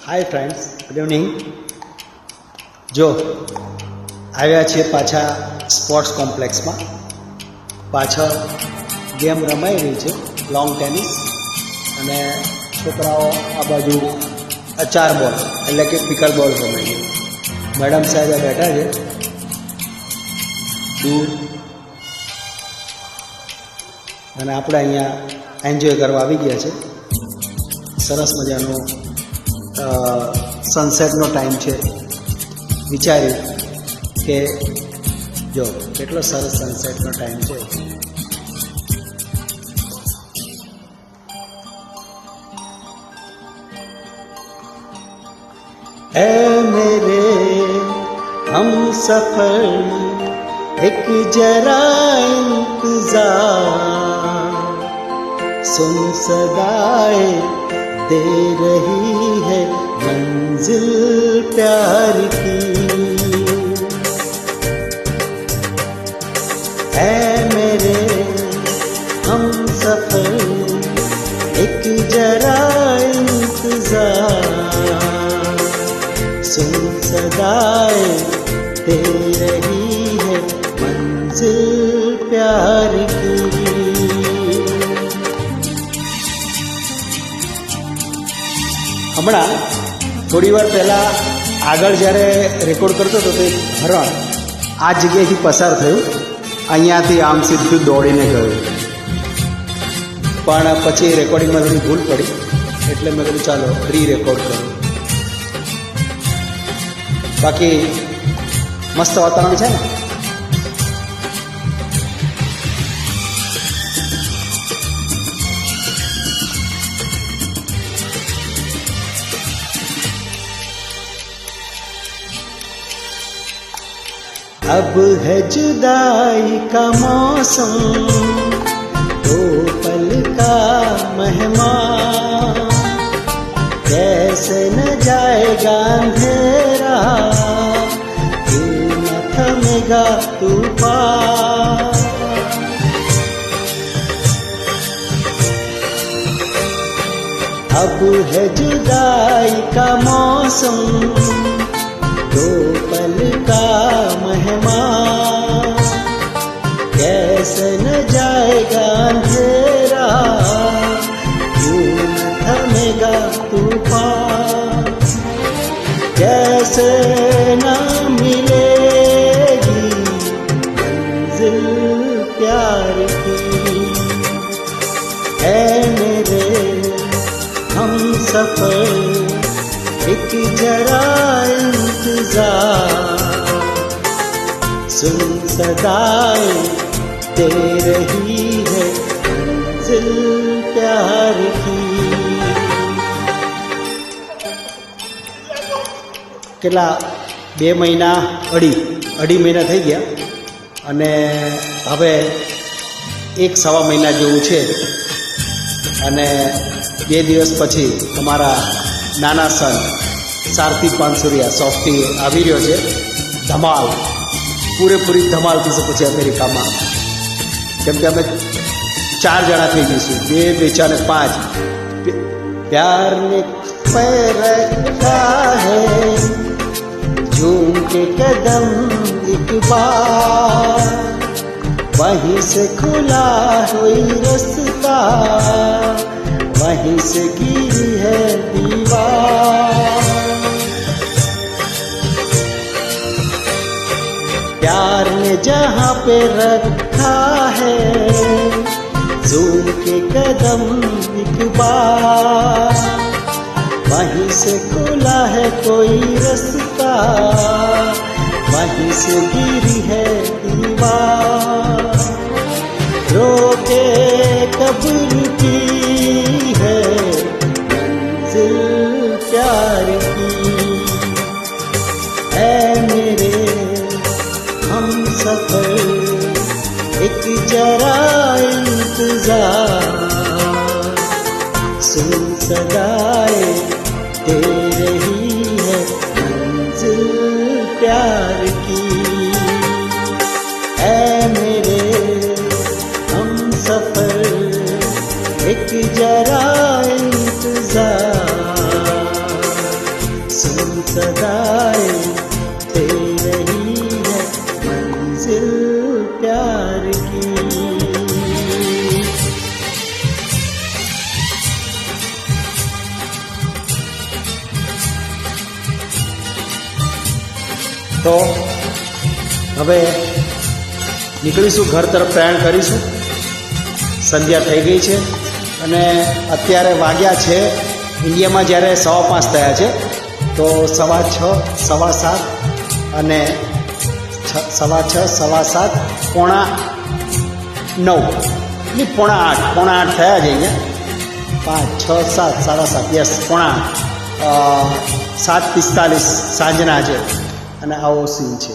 Hi friends, good evening. જો આવ્યા છીએ પાછા સ્પોર્ટ્સ કોમ્પ્લેક્સમાં. પાછળ ગેમ રમાઈ રહી છે, લોંગ ટેનિસ, અને છોકરાઓ આ બાજુ 4 બોલ એટલે કે પિકર બોલ રમાય છે. મેડમ સાહેબ બેઠા છે દૂર, અને આપણે અહીંયા એન્જોય કરવા આવી ગયા છે. સરસ મજાનો સનસેટનો ટાઈમ છે. વિચાર્યું કે જો કેટલો સરસ સનસેટનો ટાઈમ છે. ऐ मेरे हम सफर एक जरा इंतजार, सुन सदाए दे रही है मंजिल प्यार की. ऐ मेरे हम सफर एक जरा इंतजार, सुन सदाए दे रही है मंजिल प्यार की. હમણાં થોડી વાર પહેલાં આગળ જ્યારે રેકોર્ડ કરતો હતો તો એક હરણ આ જગ્યાએથી પસાર થયું, અહીંયાથી આમ સીધું દોડીને ગયું. પણ પછી રેકોર્ડિંગમાં થોડી ભૂલ પડી, એટલે મેં કીધું ચાલો રી રેકોર્ડ કરું. બાકી મસ્ત વાતાવરણ છે ને. अब है जुदाई का मौसम, दो पल का मेहमान, कैसे न जाएगा अंधेरा, दिल न थमेगा तूफान. अब है जुदाई का मौसम, दो पल का मेहमान, कैसे न जाएगा अंधेरा, यूं न थमेगा तूफान. कैसे न मिलेगी मंजिल प्यार की. है मेरे हम सफर एक जरा इंतजार, सुन सदाए दे रही है मंजिल प्यार की. કેટલા 2 મહિના અઢી મહિના થઈ ગયા, અને હવે 1-1.25 મહિના જેવું છે. અને 2 દિવસ પછી અમારા નાના સન સાર્થિક પાનસુરિયા સોફ્ટી આવી રહ્યો છે. ધમાલ, પૂરેપૂરી ધમાલ થશે પછી અમેરિકામાં, કેમ કે અમે 4 જણા થઈ જઈશું. 2, 4 ને 5. प्यार ने पैर रखा है, झूम के कदम एक बार, वहीं से खुला हुई रास्ता, वहीं से गिरी है दीवार. प्यार ने जहाँ पे रखा है, झूम के कदम एक बार, वहीं से खुला है कोई रास्ता, वहीं से गिरी है दीवार. रोके कब्र की है मंजिल प्यार की. है मेरे हम सफर एक जरा इंतजार, सुन सदाए दे रही है मंजिल प्यार की. ऐ मेरे हम सफर एक जरा इंतजार, તો હવે નીકળીશું, ઘર તરફ પ્રયાણ કરીશું. સંધ્યા થઈ ગઈ છે અને અત્યારે વાગ્યા છે ઇન્ડિયામાં જ્યારે 5:15 થયા છે, તો 6:15, 7:15 અને 6:15, 7:15, 7:45, નહીં 7:45 થયા છે અહીંયા. 5, 6, 7, 7:30, યસ 7:45 સાંજના છે અને આવો સીન છે.